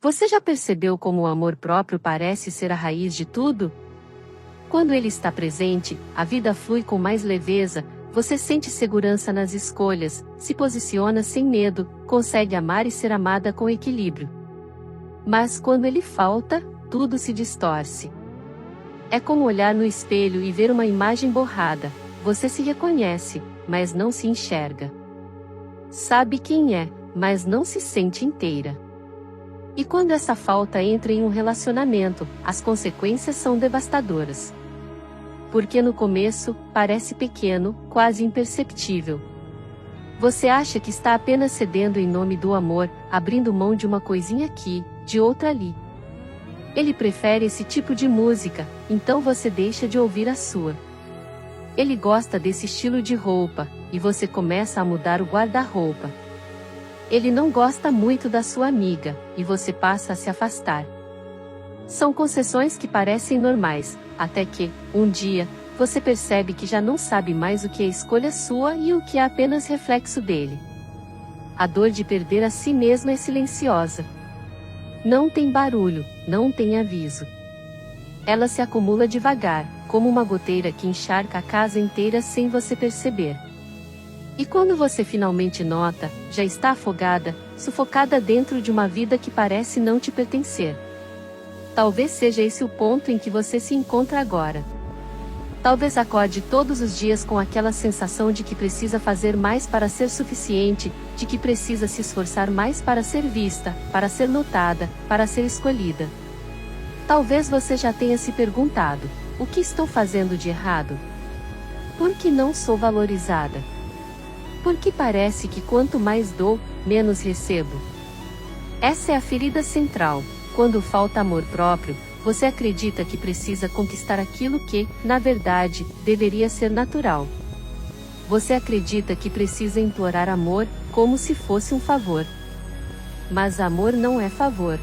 Você já percebeu como o amor próprio parece ser a raiz de tudo? Quando ele está presente, a vida flui com mais leveza, você sente segurança nas escolhas, se posiciona sem medo, consegue amar e ser amada com equilíbrio. Mas quando ele falta, tudo se distorce. É como olhar no espelho e ver uma imagem borrada. Você se reconhece, mas não se enxerga. Sabe quem é, mas não se sente inteira. E quando essa falta entra em um relacionamento, as consequências são devastadoras. Porque no começo, parece pequeno, quase imperceptível. Você acha que está apenas cedendo em nome do amor, abrindo mão de uma coisinha aqui, de outra ali. Ele prefere esse tipo de música, então você deixa de ouvir a sua. Ele gosta desse estilo de roupa, e você começa a mudar o guarda-roupa. Ele não gosta muito da sua amiga, e você passa a se afastar. São concessões que parecem normais, até que, um dia, você percebe que já não sabe mais o que é escolha sua e o que é apenas reflexo dele. A dor de perder a si mesma é silenciosa. Não tem barulho, não tem aviso. Ela se acumula devagar, como uma goteira que encharca a casa inteira sem você perceber. E quando você finalmente nota, já está afogada, sufocada dentro de uma vida que parece não te pertencer. Talvez seja esse o ponto em que você se encontra agora. Talvez acorde todos os dias com aquela sensação de que precisa fazer mais para ser suficiente, de que precisa se esforçar mais para ser vista, para ser notada, para ser escolhida. Talvez você já tenha se perguntado: o que estou fazendo de errado? Por que não sou valorizada? Por que parece que quanto mais dou, menos recebo? Essa é a ferida central. Quando falta amor próprio, você acredita que precisa conquistar aquilo que, na verdade, deveria ser natural. Você acredita que precisa implorar amor, como se fosse um favor. Mas amor não é favor.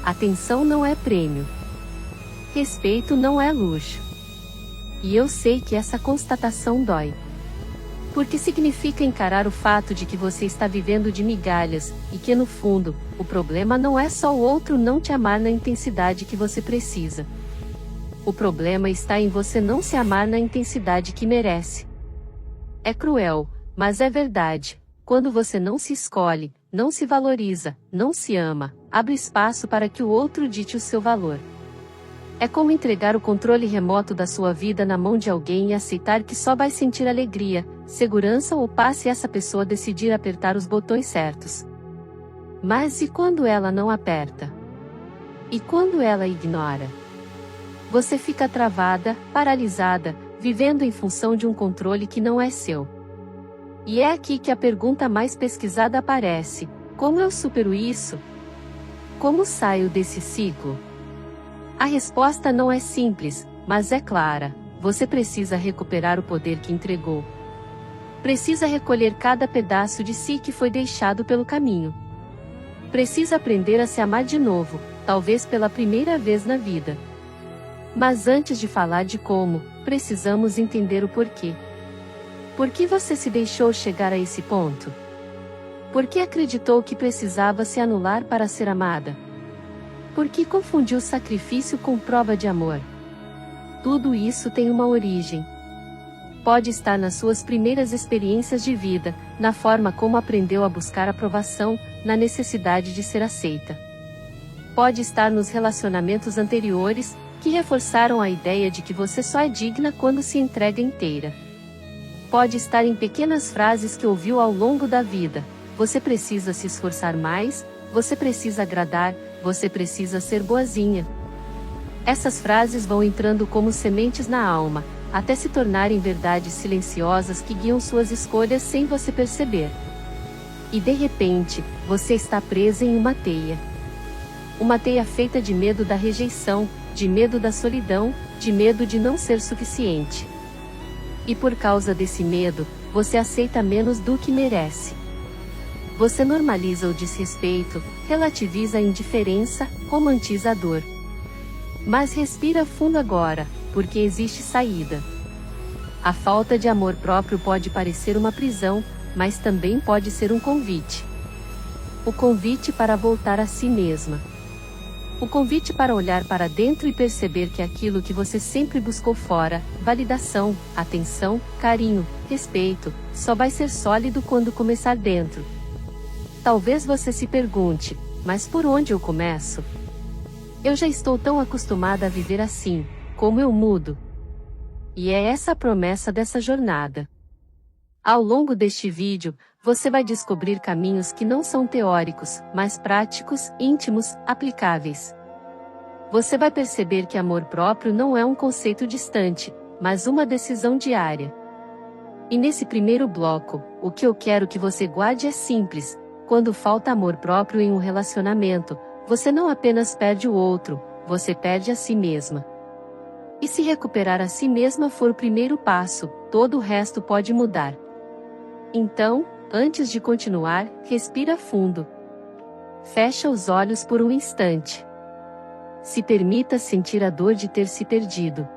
Atenção não é prêmio. Respeito não é luxo. E eu sei que essa constatação dói. Porque significa encarar o fato de que você está vivendo de migalhas, e que no fundo, o problema não é só o outro não te amar na intensidade que você precisa. O problema está em você não se amar na intensidade que merece. É cruel, mas é verdade. Quando você não se escolhe, não se valoriza, não se ama, abre espaço para que o outro dite o seu valor. É como entregar o controle remoto da sua vida na mão de alguém e aceitar que só vai sentir alegria, segurança ou paz se essa pessoa decidir apertar os botões certos. Mas e quando ela não aperta? E quando ela ignora? Você fica travada, paralisada, vivendo em função de um controle que não é seu. E é aqui que a pergunta mais pesquisada aparece: como eu supero isso? Como saio desse ciclo? A resposta não é simples, mas é clara. Você precisa recuperar o poder que entregou. Precisa recolher cada pedaço de si que foi deixado pelo caminho. Precisa aprender a se amar de novo, talvez pela primeira vez na vida. Mas antes de falar de como, precisamos entender o porquê. Por que você se deixou chegar a esse ponto? Por que acreditou que precisava se anular para ser amada? Por que confundiu sacrifício com prova de amor? Tudo isso tem uma origem. Pode estar nas suas primeiras experiências de vida, na forma como aprendeu a buscar aprovação, na necessidade de ser aceita. Pode estar nos relacionamentos anteriores, que reforçaram a ideia de que você só é digna quando se entrega inteira. Pode estar em pequenas frases que ouviu ao longo da vida: você precisa se esforçar mais, você precisa agradar, você precisa ser boazinha. Essas frases vão entrando como sementes na alma, até se tornarem verdades silenciosas que guiam suas escolhas sem você perceber. E de repente, você está presa em uma teia. Uma teia feita de medo da rejeição, de medo da solidão, de medo de não ser suficiente. E por causa desse medo, você aceita menos do que merece. Você normaliza o desrespeito, relativiza a indiferença, romantiza a dor. Mas respira fundo agora, porque existe saída. A falta de amor próprio pode parecer uma prisão, mas também pode ser um convite. O convite para voltar a si mesma. O convite para olhar para dentro e perceber que aquilo que você sempre buscou fora, validação, atenção, carinho, respeito, só vai ser sólido quando começar dentro. Talvez você se pergunte, mas por onde eu começo? Eu já estou tão acostumada a viver assim, como eu mudo? E é essa a promessa dessa jornada. Ao longo deste vídeo, você vai descobrir caminhos que não são teóricos, mas práticos, íntimos, aplicáveis. Você vai perceber que amor próprio não é um conceito distante, mas uma decisão diária. E nesse primeiro bloco, o que eu quero que você guarde é simples: quando falta amor próprio em um relacionamento, você não apenas perde o outro, você perde a si mesma. E se recuperar a si mesma for o primeiro passo, todo o resto pode mudar. Então, antes de continuar, respira fundo. Fecha os olhos por um instante. Se permita sentir a dor de ter se perdido.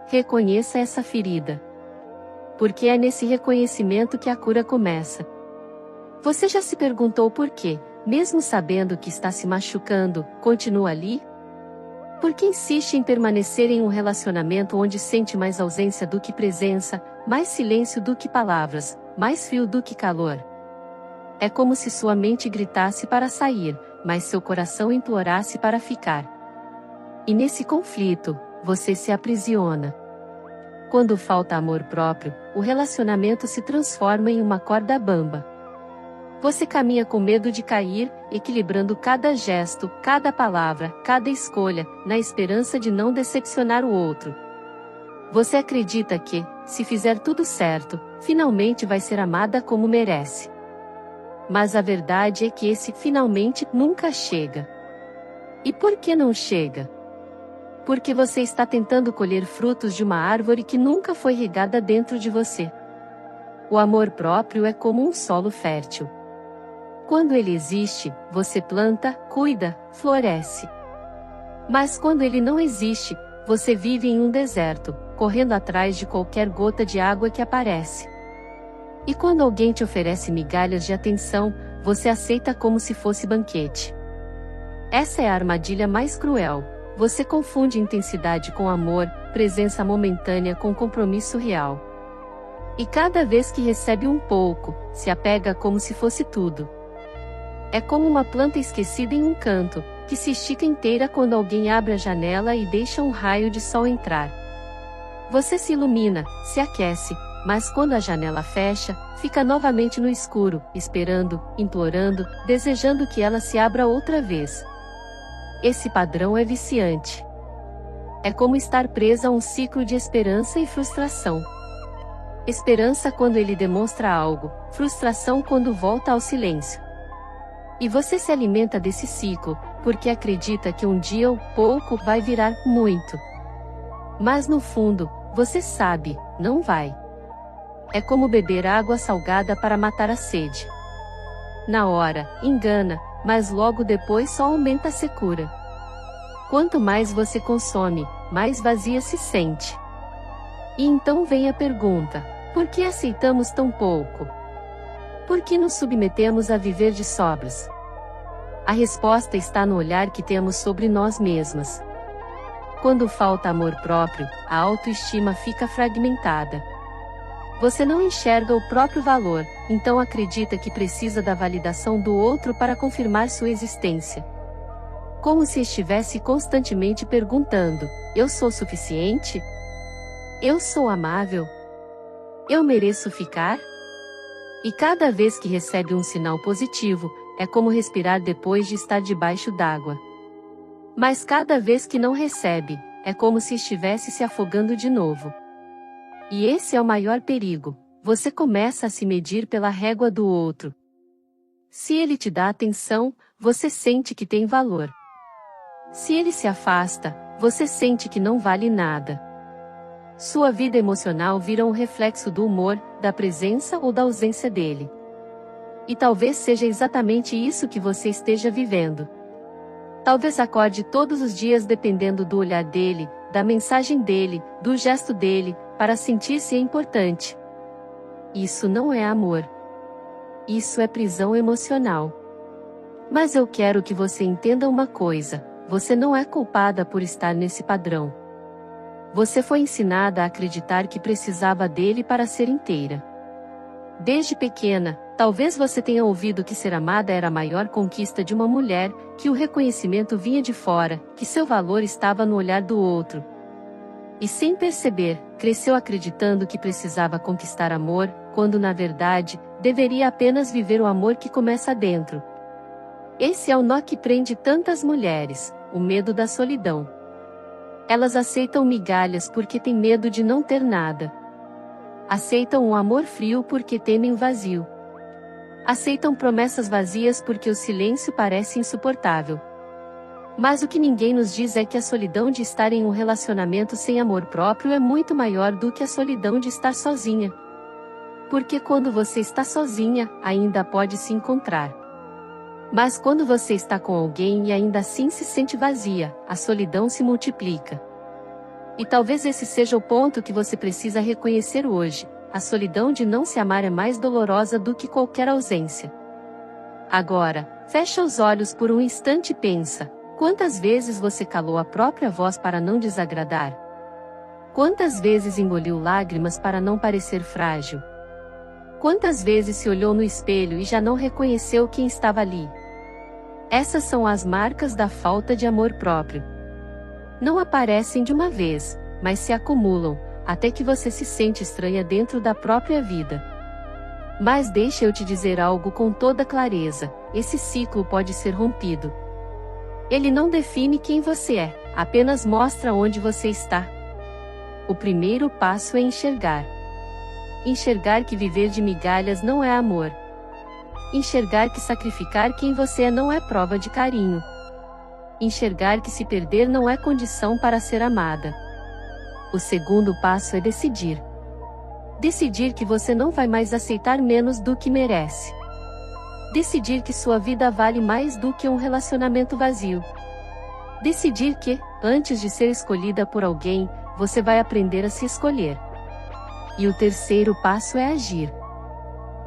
Reconheça essa ferida. Porque é nesse reconhecimento que a cura começa. Você já se perguntou por quê, mesmo sabendo que está se machucando, continua ali? Por que insiste em permanecer em um relacionamento onde sente mais ausência do que presença, mais silêncio do que palavras, mais frio do que calor? É como se sua mente gritasse para sair, mas seu coração implorasse para ficar. E nesse conflito, você se aprisiona. Quando falta amor próprio, o relacionamento se transforma em uma corda bamba. Você caminha com medo de cair, equilibrando cada gesto, cada palavra, cada escolha, na esperança de não decepcionar o outro. Você acredita que, se fizer tudo certo, finalmente vai ser amada como merece. Mas a verdade é que esse finalmente nunca chega. E por que não chega? Porque você está tentando colher frutos de uma árvore que nunca foi regada dentro de você. O amor próprio é como um solo fértil. Quando ele existe, você planta, cuida, floresce. Mas quando ele não existe, você vive em um deserto, correndo atrás de qualquer gota de água que aparece. E quando alguém te oferece migalhas de atenção, você aceita como se fosse banquete. Essa é a armadilha mais cruel. Você confunde intensidade com amor, presença momentânea com compromisso real. E cada vez que recebe um pouco, se apega como se fosse tudo. É como uma planta esquecida em um canto, que se estica inteira quando alguém abre a janela e deixa um raio de sol entrar. Você se ilumina, se aquece, mas quando a janela fecha, fica novamente no escuro, esperando, implorando, desejando que ela se abra outra vez. Esse padrão é viciante. É como estar presa a um ciclo de esperança e frustração. Esperança quando ele demonstra algo, frustração quando volta ao silêncio. E você se alimenta desse ciclo, porque acredita que um dia o pouco vai virar muito. Mas no fundo, você sabe, não vai. É como beber água salgada para matar a sede. Na hora, engana, mas logo depois só aumenta a secura. Quanto mais você consome, mais vazia se sente. E então vem a pergunta: por que aceitamos tão pouco? Por que nos submetemos a viver de sobras? A resposta está no olhar que temos sobre nós mesmas. Quando falta amor próprio, a autoestima fica fragmentada. Você não enxerga o próprio valor, então acredita que precisa da validação do outro para confirmar sua existência. Como se estivesse constantemente perguntando: eu sou suficiente? Eu sou amável? Eu mereço ficar? E cada vez que recebe um sinal positivo, é como respirar depois de estar debaixo d'água. Mas cada vez que não recebe, é como se estivesse se afogando de novo. E esse é o maior perigo: você começa a se medir pela régua do outro. Se ele te dá atenção, você sente que tem valor. Se ele se afasta, você sente que não vale nada. Sua vida emocional vira um reflexo do humor, da presença ou da ausência dele. E talvez seja exatamente isso que você esteja vivendo. Talvez acorde todos os dias dependendo do olhar dele, da mensagem dele, do gesto dele, para sentir-se importante. Isso não é amor. Isso é prisão emocional. Mas eu quero que você entenda uma coisa: você não é culpada por estar nesse padrão. Você foi ensinada a acreditar que precisava dele para ser inteira. Desde pequena, talvez você tenha ouvido que ser amada era a maior conquista de uma mulher, que o reconhecimento vinha de fora, que seu valor estava no olhar do outro. E sem perceber, cresceu acreditando que precisava conquistar amor, quando na verdade, deveria apenas viver o amor que começa dentro. Esse é o nó que prende tantas mulheres, o medo da solidão. Elas aceitam migalhas porque têm medo de não ter nada. Aceitam um amor frio porque temem o vazio. Aceitam promessas vazias porque o silêncio parece insuportável. Mas o que ninguém nos diz é que a solidão de estar em um relacionamento sem amor próprio é muito maior do que a solidão de estar sozinha. Porque quando você está sozinha, ainda pode se encontrar. Mas quando você está com alguém e ainda assim se sente vazia, a solidão se multiplica. E talvez esse seja o ponto que você precisa reconhecer hoje: a solidão de não se amar é mais dolorosa do que qualquer ausência. Agora, fecha os olhos por um instante e pensa: quantas vezes você calou a própria voz para não desagradar? Quantas vezes engoliu lágrimas para não parecer frágil? Quantas vezes se olhou no espelho e já não reconheceu quem estava ali? Essas são as marcas da falta de amor próprio. Não aparecem de uma vez, mas se acumulam, até que você se sente estranha dentro da própria vida. Mas deixa eu te dizer algo com toda clareza: esse ciclo pode ser rompido. Ele não define quem você é, apenas mostra onde você está. O primeiro passo é enxergar. Enxergar que viver de migalhas não é amor. Enxergar que sacrificar quem você é não é prova de carinho. Enxergar que se perder não é condição para ser amada. O segundo passo é decidir. Decidir que você não vai mais aceitar menos do que merece. Decidir que sua vida vale mais do que um relacionamento vazio. Decidir que, antes de ser escolhida por alguém, você vai aprender a se escolher. E o terceiro passo é agir.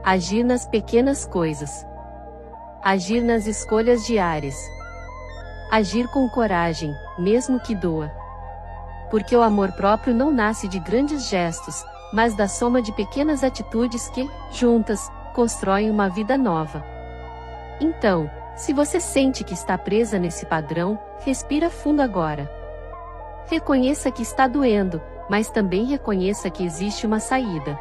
Agir nas pequenas coisas. Agir nas escolhas diárias. Agir com coragem, mesmo que doa. Porque o amor próprio não nasce de grandes gestos, mas da soma de pequenas atitudes que, juntas, constroem uma vida nova. Então, se você sente que está presa nesse padrão, respira fundo agora. Reconheça que está doendo, mas também reconheça que existe uma saída.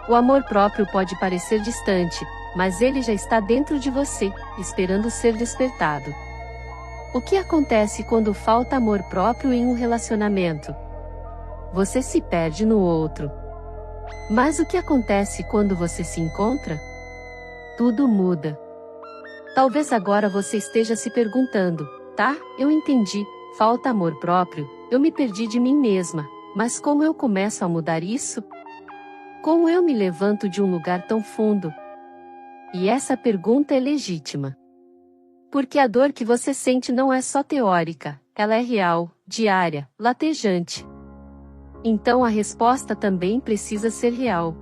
O amor próprio pode parecer distante, mas ele já está dentro de você, esperando ser despertado. O que acontece quando falta amor próprio em um relacionamento? Você se perde no outro. Mas o que acontece quando você se encontra? Tudo muda. Talvez agora você esteja se perguntando: tá, eu entendi, falta amor próprio, eu me perdi de mim mesma, mas como eu começo a mudar isso? Como eu me levanto de um lugar tão fundo? E essa pergunta é legítima. Porque a dor que você sente não é só teórica, ela é real, diária, latejante. Então a resposta também precisa ser real.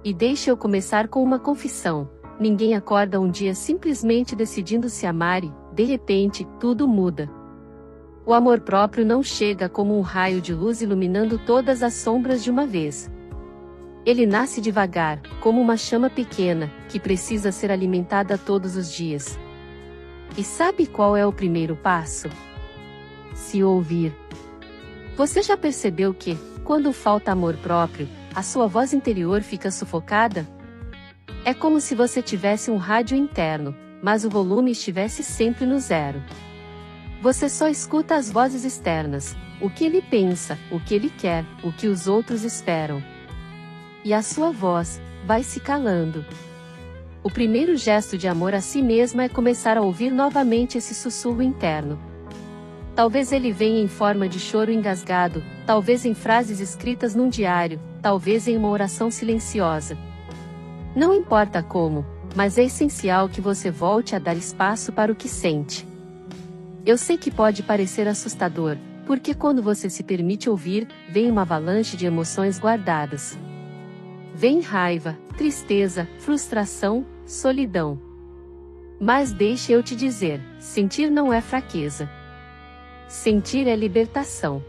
E deixa eu começar com uma confissão: ninguém acorda um dia simplesmente decidindo se amar e, de repente, tudo muda. O amor próprio não chega como um raio de luz iluminando todas as sombras de uma vez. Ele nasce devagar, como uma chama pequena, que precisa ser alimentada todos os dias. E sabe qual é o primeiro passo? Se ouvir. Você já percebeu que, quando falta amor próprio, a sua voz interior fica sufocada? É como se você tivesse um rádio interno, mas o volume estivesse sempre no zero. Você só escuta as vozes externas, o que ele pensa, o que ele quer, o que os outros esperam. E a sua voz vai se calando. O primeiro gesto de amor a si mesma é começar a ouvir novamente esse sussurro interno. Talvez ele venha em forma de choro engasgado, talvez em frases escritas num diário, talvez em uma oração silenciosa. Não importa como, mas é essencial que você volte a dar espaço para o que sente. Eu sei que pode parecer assustador, porque quando você se permite ouvir, vem uma avalanche de emoções guardadas. Vem raiva, tristeza, frustração, solidão. Mas deixe eu te dizer, sentir não é fraqueza. Sentir é libertação.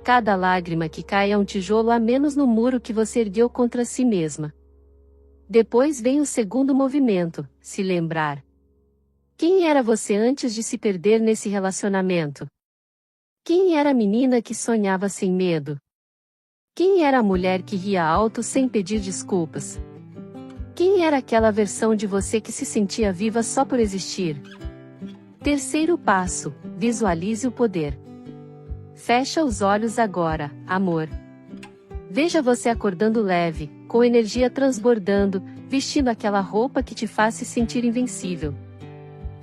Cada lágrima que cai é um tijolo a menos no muro que você ergueu contra si mesma. Depois vem o segundo movimento, se lembrar. Quem era você antes de se perder nesse relacionamento? Quem era a menina que sonhava sem medo? Quem era a mulher que ria alto sem pedir desculpas? Quem era aquela versão de você que se sentia viva só por existir? Terceiro passo, visualize o poder. Fecha os olhos agora, amor. Veja você acordando leve, com energia transbordando, vestindo aquela roupa que te faz se sentir invencível.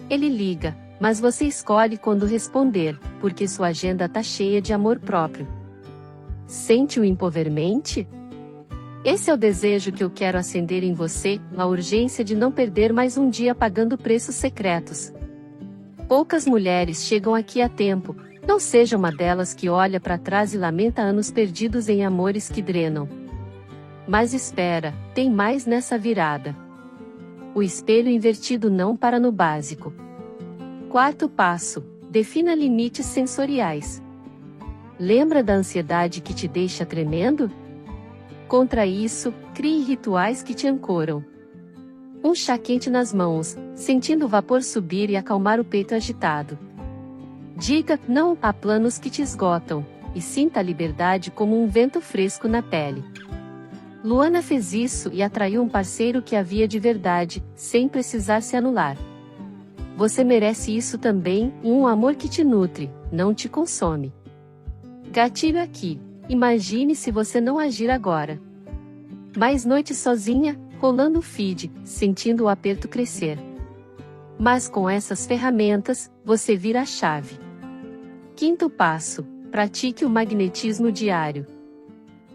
Ele liga, mas você escolhe quando responder, porque sua agenda tá cheia de amor próprio. Sente o empowerment? Esse é o desejo que eu quero acender em você, a urgência de não perder mais um dia pagando preços secretos. Poucas mulheres chegam aqui a tempo, não seja uma delas que olha para trás e lamenta anos perdidos em amores que drenam. Mas espera, tem mais nessa virada. O espelho invertido não para no básico. Quarto passo, defina limites sensoriais. Lembra da ansiedade que te deixa tremendo? Contra isso, crie rituais que te ancoram. Um chá quente nas mãos, sentindo o vapor subir e acalmar o peito agitado. Diga não a planos que te esgotam, e sinta a liberdade como um vento fresco na pele. Luana fez isso e atraiu um parceiro que havia de verdade, sem precisar se anular. Você merece isso também, um amor que te nutre, não te consome. Gatilho aqui. Imagine se você não agir agora. Mais noites sozinha, rolando o feed, sentindo o aperto crescer. Mas com essas ferramentas, você vira a chave. Quinto passo, pratique o magnetismo diário.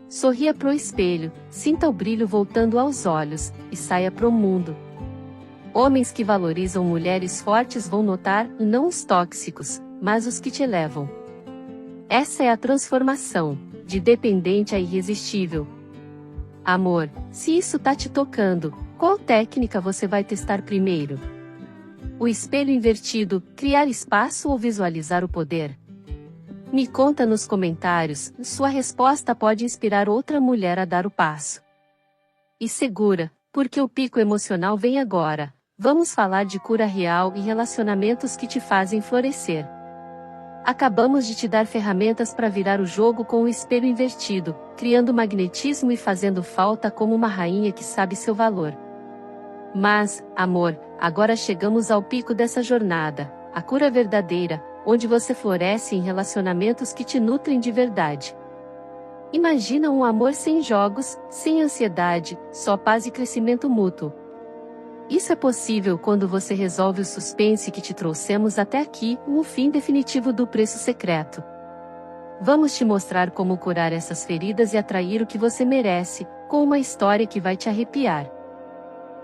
Sorria pro espelho, sinta o brilho voltando aos olhos, e saia pro mundo. Homens que valorizam mulheres fortes vão notar, não os tóxicos, mas os que te elevam. Essa é a transformação, de dependente a irresistível. Amor, se isso tá te tocando, qual técnica você vai testar primeiro? O espelho invertido, criar espaço ou visualizar o poder? Me conta nos comentários, sua resposta pode inspirar outra mulher a dar o passo. E segura, porque o pico emocional vem agora. Vamos falar de cura real e relacionamentos que te fazem florescer. Acabamos de te dar ferramentas para virar o jogo com o espelho invertido, criando magnetismo e fazendo falta como uma rainha que sabe seu valor. Mas, amor, agora chegamos ao pico dessa jornada, a cura verdadeira, onde você floresce em relacionamentos que te nutrem de verdade. Imagina um amor sem jogos, sem ansiedade, só paz e crescimento mútuo. Isso é possível quando você resolve o suspense que te trouxemos até aqui, o fim definitivo do preço secreto. Vamos te mostrar como curar essas feridas e atrair o que você merece, com uma história que vai te arrepiar.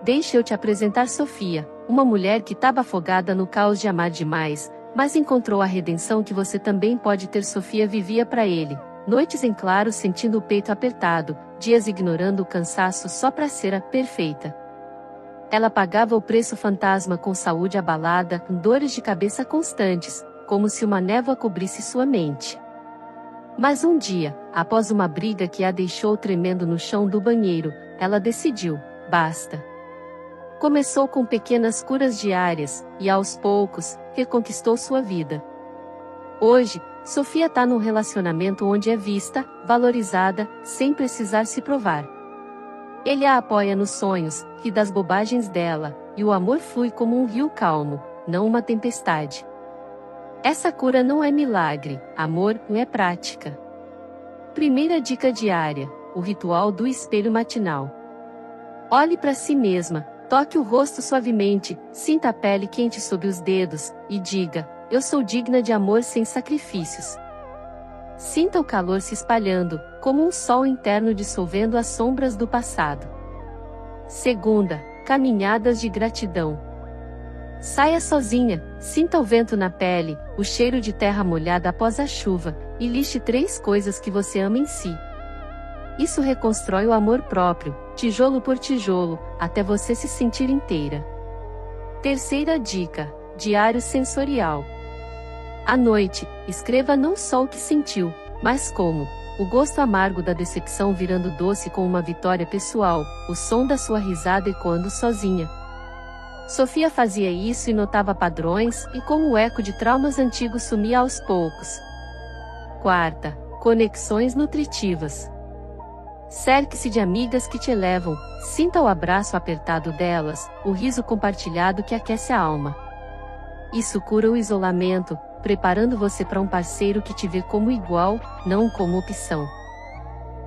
Deixa eu te apresentar Sofia, uma mulher que estava afogada no caos de amar demais, mas encontrou a redenção que você também pode ter. Sofia vivia para ele, noites em claro sentindo o peito apertado, dias ignorando o cansaço só para ser a perfeita. Ela pagava o preço fantasma com saúde abalada, com dores de cabeça constantes, como se uma névoa cobrisse sua mente. Mas um dia, após uma briga que a deixou tremendo no chão do banheiro, ela decidiu, basta. Começou com pequenas curas diárias, e aos poucos, reconquistou sua vida. Hoje, Sofia está num relacionamento onde é vista, valorizada, sem precisar se provar. Ele a apoia nos sonhos, ri das bobagens dela, e o amor flui como um rio calmo, não uma tempestade. Essa cura não é milagre, amor, é prática. Primeira dica diária, o ritual do espelho matinal. Olhe para si mesma, toque o rosto suavemente, sinta a pele quente sob os dedos, e diga, eu sou digna de amor sem sacrifícios. Sinta o calor se espalhando, como um sol interno dissolvendo as sombras do passado. Segunda, caminhadas de gratidão. Saia sozinha, sinta o vento na pele, o cheiro de terra molhada após a chuva, e liste 3 coisas que você ama em si. Isso reconstrói o amor próprio, tijolo por tijolo, até você se sentir inteira. Terceira dica: diário sensorial. À noite, escreva não só o que sentiu, mas como: o gosto amargo da decepção virando doce com uma vitória pessoal, o som da sua risada ecoando sozinha. Sofia fazia isso e notava padrões, e como o eco de traumas antigos sumia aos poucos. Quarta, conexões nutritivas. Cerque-se de amigas que te elevam, sinta o abraço apertado delas, o riso compartilhado que aquece a alma. Isso cura o isolamento, preparando você para um parceiro que te vê como igual, não como opção.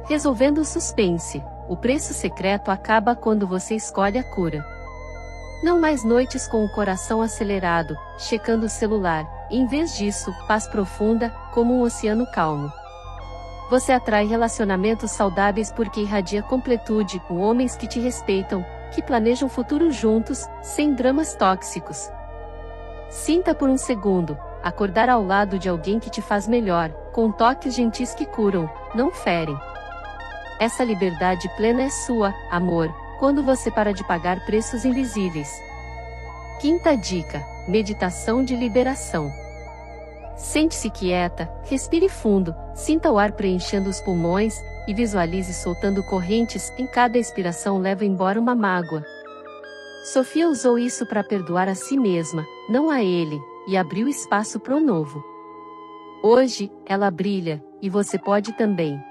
Resolvendo o suspense, o preço secreto acaba quando você escolhe a cura. Não mais noites com o coração acelerado, checando o celular, em vez disso, paz profunda, como um oceano calmo. Você atrai relacionamentos saudáveis porque irradia completude, com homens que te respeitam, que planejam futuro juntos, sem dramas tóxicos. Sinta por um segundo, acordar ao lado de alguém que te faz melhor, com toques gentis que curam, não ferem. Essa liberdade plena é sua, amor, quando você para de pagar preços invisíveis. Quinta dica: meditação de liberação. Sente-se quieta, respire fundo, sinta o ar preenchendo os pulmões, e visualize soltando correntes, em cada expiração leva embora uma mágoa. Sofia usou isso para perdoar a si mesma, não a ele, e abriu espaço para o novo. Hoje, ela brilha, e você pode também.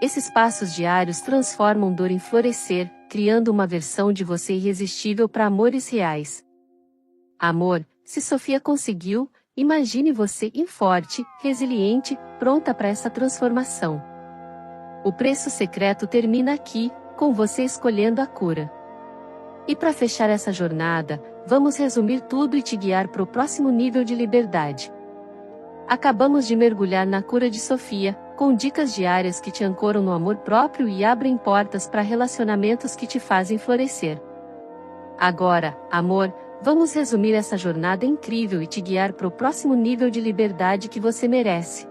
Esses passos diários transformam dor em florescer, criando uma versão de você irresistível para amores reais. Amor, se Sofia conseguiu, imagine você forte, resiliente, pronta para essa transformação. O preço secreto termina aqui, com você escolhendo a cura. E para fechar essa jornada, vamos resumir tudo e te guiar para o próximo nível de liberdade. Acabamos de mergulhar na cura de Sofia, com dicas diárias que te ancoram no amor próprio e abrem portas para relacionamentos que te fazem florescer. Agora, amor, vamos resumir essa jornada incrível e te guiar para o próximo nível de liberdade que você merece.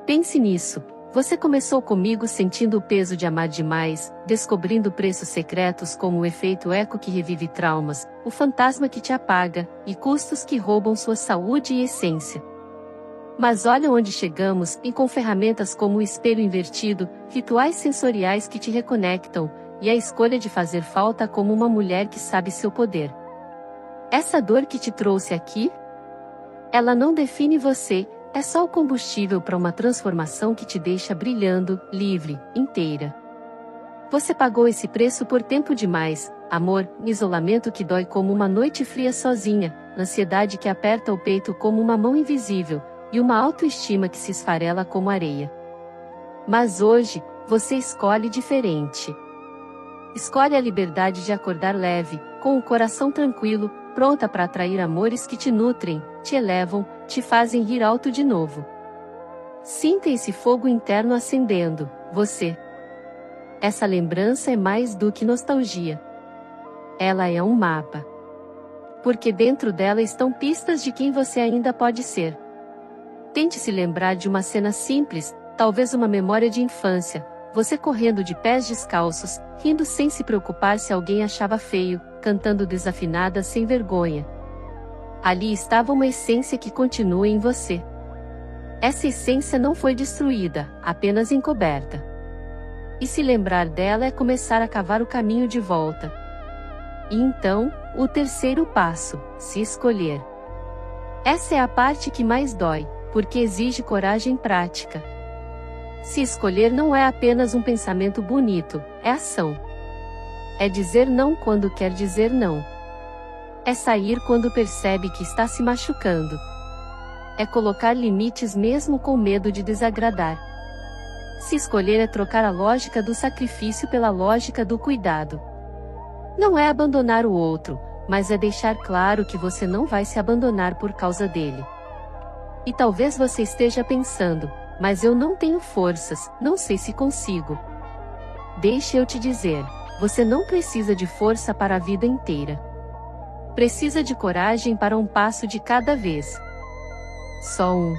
Pense nisso. Você começou comigo sentindo o peso de amar demais, descobrindo preços secretos como o efeito eco que revive traumas, o fantasma que te apaga, e custos que roubam sua saúde e essência. Mas olha onde chegamos, e com ferramentas como o espelho invertido, rituais sensoriais que te reconectam, e a escolha de fazer falta como uma mulher que sabe seu poder. Essa dor que te trouxe aqui? Ela não define você, é só o combustível para uma transformação que te deixa brilhando, livre, inteira. Você pagou esse preço por tempo demais, amor, isolamento que dói como uma noite fria sozinha, ansiedade que aperta o peito como uma mão invisível, e uma autoestima que se esfarela como areia. Mas hoje, você escolhe diferente. Escolhe a liberdade de acordar leve, com o coração tranquilo, pronta para atrair amores que te nutrem, te elevam, te fazem rir alto de novo. Sinta esse fogo interno acendendo, você. Essa lembrança é mais do que nostalgia. Ela é um mapa. Porque dentro dela estão pistas de quem você ainda pode ser. Tente se lembrar de uma cena simples, talvez uma memória de infância, você correndo de pés descalços, rindo sem se preocupar se alguém achava feio, cantando desafinada sem vergonha. Ali estava uma essência que continua em você. Essa essência não foi destruída, apenas encoberta. E se lembrar dela é começar a cavar o caminho de volta. E então, o terceiro passo, se escolher. Essa é a parte que mais dói, porque exige coragem prática. Se escolher não é apenas um pensamento bonito, é ação. É dizer não quando quer dizer não. É sair quando percebe que está se machucando. É colocar limites mesmo com medo de desagradar. Se escolher é trocar a lógica do sacrifício pela lógica do cuidado. Não é abandonar o outro, mas é deixar claro que você não vai se abandonar por causa dele. E talvez você esteja pensando, mas eu não tenho forças, não sei se consigo. Deixe eu te dizer, você não precisa de força para a vida inteira. Precisa de coragem para um passo de cada vez. Só um.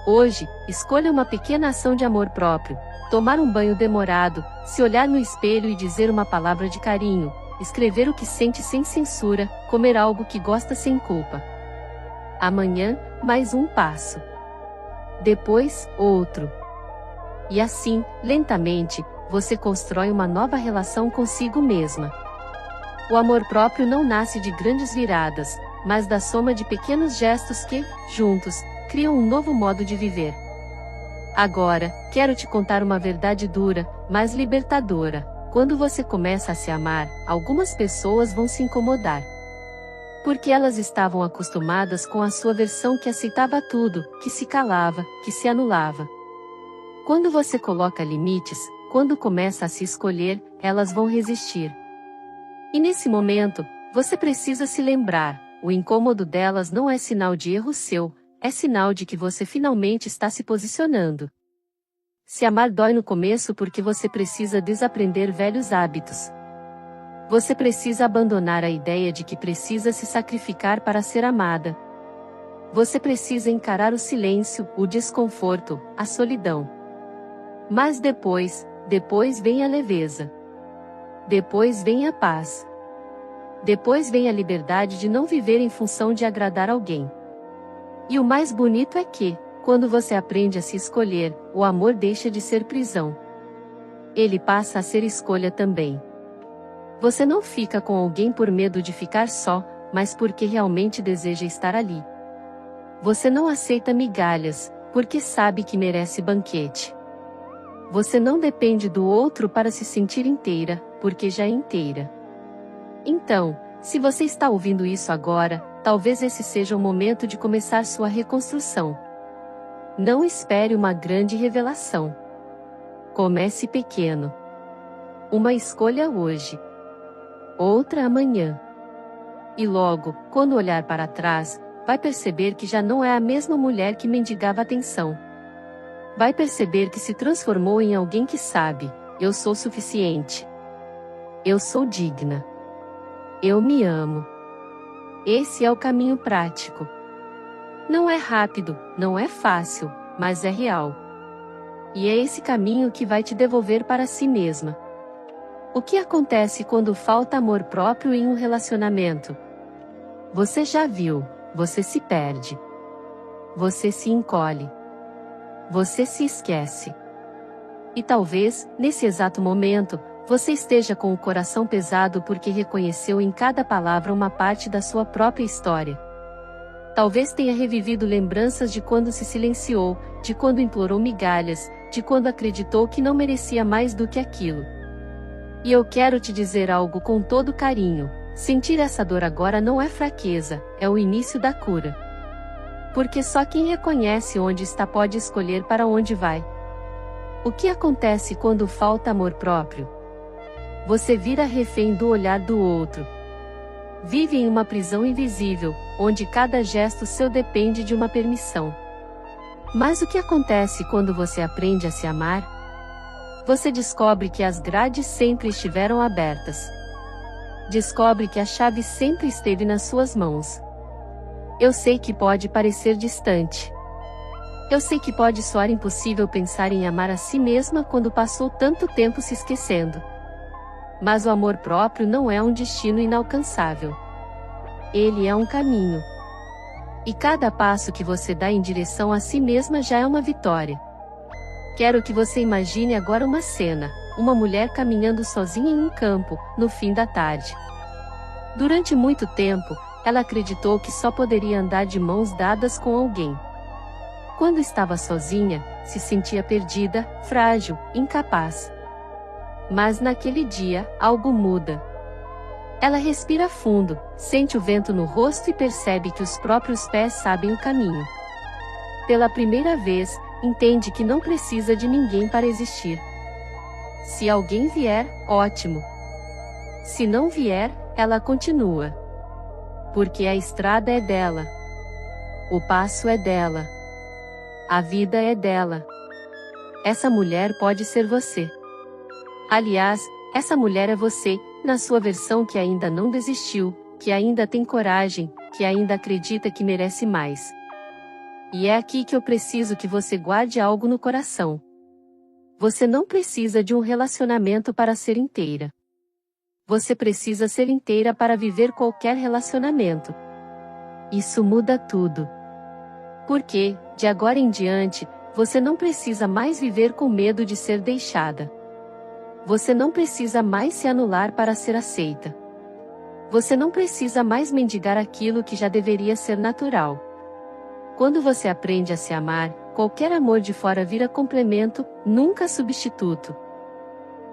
Hoje, escolha uma pequena ação de amor próprio, tomar um banho demorado, se olhar no espelho e dizer uma palavra de carinho, escrever o que sente sem censura, comer algo que gosta sem culpa. Amanhã, mais um passo. Depois, outro. E assim, lentamente, você constrói uma nova relação consigo mesma. O amor próprio não nasce de grandes viradas, mas da soma de pequenos gestos que, juntos, criam um novo modo de viver. Agora, quero te contar uma verdade dura, mas libertadora. Quando você começa a se amar, algumas pessoas vão se incomodar. Porque elas estavam acostumadas com a sua versão que aceitava tudo, que se calava, que se anulava. Quando você coloca limites, quando começa a se escolher, elas vão resistir. E nesse momento, você precisa se lembrar, o incômodo delas não é sinal de erro seu, é sinal de que você finalmente está se posicionando. Se amar dói no começo porque você precisa desaprender velhos hábitos. Você precisa abandonar a ideia de que precisa se sacrificar para ser amada. Você precisa encarar o silêncio, o desconforto, a solidão. Mas depois vem a leveza. Depois vem a paz. Depois vem a liberdade de não viver em função de agradar alguém. E o mais bonito é que, quando você aprende a se escolher, o amor deixa de ser prisão. Ele passa a ser escolha também. Você não fica com alguém por medo de ficar só, mas porque realmente deseja estar ali. Você não aceita migalhas, porque sabe que merece banquete. Você não depende do outro para se sentir inteira, porque já é inteira. Então, se você está ouvindo isso agora, talvez esse seja o momento de começar sua reconstrução. Não espere uma grande revelação. Comece pequeno. Uma escolha hoje. Outra amanhã. E logo, quando olhar para trás, vai perceber que já não é a mesma mulher que mendigava atenção. Vai perceber que se transformou em alguém que sabe: eu sou suficiente. Eu sou digna. Eu me amo. Esse é o caminho prático. Não é rápido, não é fácil, mas é real. E é esse caminho que vai te devolver para si mesma. O que acontece quando falta amor próprio em um relacionamento? Você já viu, você se perde. Você se encolhe. Você se esquece. E talvez, nesse exato momento, você esteja com o coração pesado porque reconheceu em cada palavra uma parte da sua própria história. Talvez tenha revivido lembranças de quando se silenciou, de quando implorou migalhas, de quando acreditou que não merecia mais do que aquilo. E eu quero te dizer algo com todo carinho: sentir essa dor agora não é fraqueza, é o início da cura. Porque só quem reconhece onde está pode escolher para onde vai. O que acontece quando falta amor próprio? Você vira refém do olhar do outro. Vive em uma prisão invisível, onde cada gesto seu depende de uma permissão. Mas o que acontece quando você aprende a se amar? Você descobre que as grades sempre estiveram abertas. Descobre que a chave sempre esteve nas suas mãos. Eu sei que pode parecer distante. Eu sei que pode soar impossível pensar em amar a si mesma quando passou tanto tempo se esquecendo. Mas o amor próprio não é um destino inalcançável. Ele é um caminho. E cada passo que você dá em direção a si mesma já é uma vitória. Quero que você imagine agora uma cena: uma mulher caminhando sozinha em um campo, no fim da tarde. Durante muito tempo, ela acreditou que só poderia andar de mãos dadas com alguém. Quando estava sozinha, se sentia perdida, frágil, incapaz. Mas naquele dia, algo muda. Ela respira fundo, sente o vento no rosto e percebe que os próprios pés sabem o caminho. Pela primeira vez, entende que não precisa de ninguém para existir. Se alguém vier, ótimo. Se não vier, ela continua. Porque a estrada é dela. O passo é dela. A vida é dela. Essa mulher pode ser você. Aliás, essa mulher é você, na sua versão que ainda não desistiu, que ainda tem coragem, que ainda acredita que merece mais. E é aqui que eu preciso que você guarde algo no coração. Você não precisa de um relacionamento para ser inteira. você precisa ser inteira para viver qualquer relacionamento. Isso muda tudo. Porque, de agora em diante, você não precisa mais viver com medo de ser deixada. Você não precisa mais se anular para ser aceita. Você não precisa mais mendigar aquilo que já deveria ser natural. Quando você aprende a se amar, qualquer amor de fora vira complemento, nunca substituto.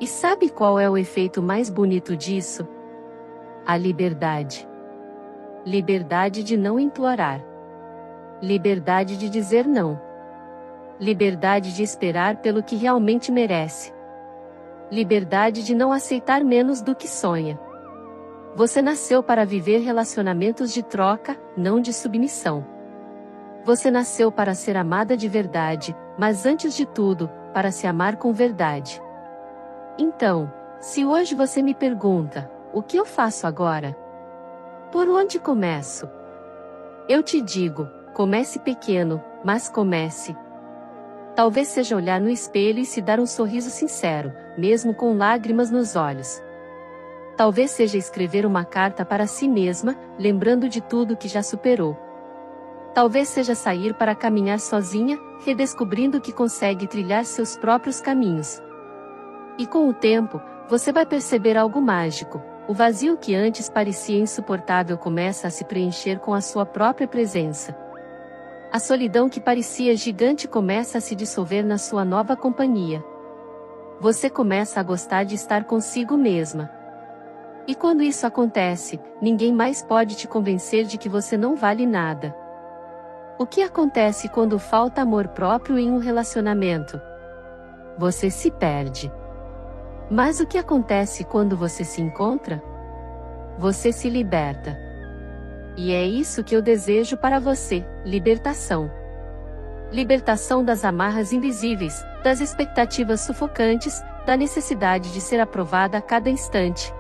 E sabe qual é o efeito mais bonito disso? A liberdade. Liberdade de não implorar. Liberdade de dizer não. Liberdade de esperar pelo que realmente merece. Liberdade de não aceitar menos do que sonha. Você nasceu para viver relacionamentos de troca, não de submissão. Você nasceu para ser amada de verdade, mas antes de tudo, para se amar com verdade. Então, se hoje você me pergunta, o que eu faço agora? Por onde começo? Eu te digo, comece pequeno, mas comece. Talvez seja olhar no espelho e se dar um sorriso sincero, mesmo com lágrimas nos olhos. Talvez seja escrever uma carta para si mesma, lembrando de tudo que já superou. Talvez seja sair para caminhar sozinha, redescobrindo que consegue trilhar seus próprios caminhos. E com o tempo, você vai perceber algo mágico. O vazio que antes parecia insuportável começa a se preencher com a sua própria presença. A solidão que parecia gigante começa a se dissolver na sua nova companhia. Você começa a gostar de estar consigo mesma. E quando isso acontece, ninguém mais pode te convencer de que você não vale nada. O que acontece quando falta amor próprio em um relacionamento? Você se perde. Mas o que acontece quando você se encontra? Você se liberta. E é isso que eu desejo para você, libertação. Libertação das amarras invisíveis, das expectativas sufocantes, da necessidade de ser aprovada a cada instante.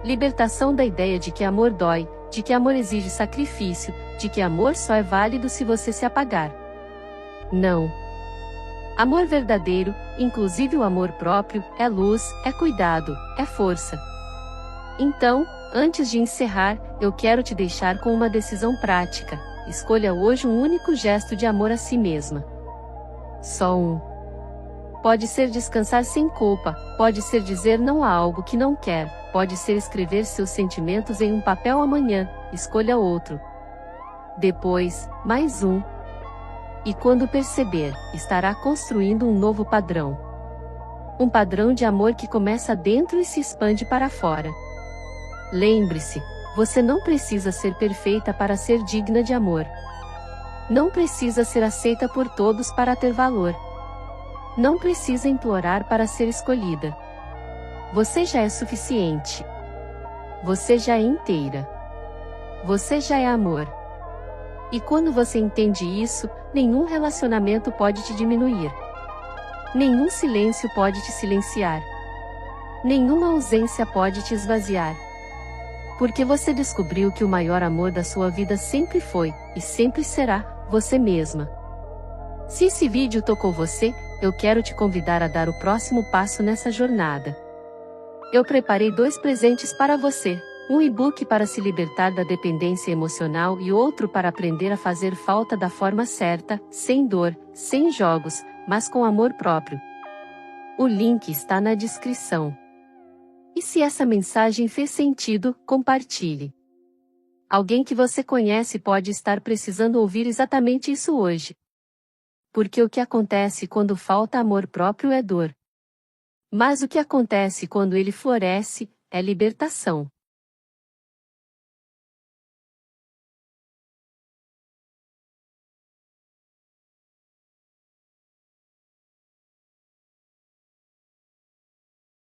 Libertação da ideia de que amor dói, de que amor exige sacrifício, de que amor só é válido se você se apagar. Não. Amor verdadeiro, inclusive o amor próprio, é luz, é cuidado, é força. Então, antes de encerrar, eu quero te deixar com uma decisão prática. Escolha hoje um único gesto de amor a si mesma. Só um. Pode ser descansar sem culpa, pode ser dizer não a algo que não quer, pode ser escrever seus sentimentos em um papel amanhã, escolha outro. Depois, mais um. E quando perceber, estará construindo um novo padrão. Um padrão de amor que começa dentro e se expande para fora. Lembre-se, você não precisa ser perfeita para ser digna de amor. Não precisa ser aceita por todos para ter valor. Não precisa implorar para ser escolhida. Você já é suficiente. Você já é inteira. Você já é amor. E quando você entende isso, nenhum relacionamento pode te diminuir. Nenhum silêncio pode te silenciar. Nenhuma ausência pode te esvaziar. Porque você descobriu que o maior amor da sua vida sempre foi, e sempre será, você mesma. Se esse vídeo tocou você, eu quero te convidar a dar o próximo passo nessa jornada. Eu preparei 2 presentes para você. Um e-book para se libertar da dependência emocional e outro para aprender a fazer falta da forma certa, sem dor, sem jogos, mas com amor próprio. O link está na descrição. E se essa mensagem fez sentido, compartilhe. Alguém que você conhece pode estar precisando ouvir exatamente isso hoje. Porque o que acontece quando falta amor próprio é dor. Mas o que acontece quando ele floresce, é libertação.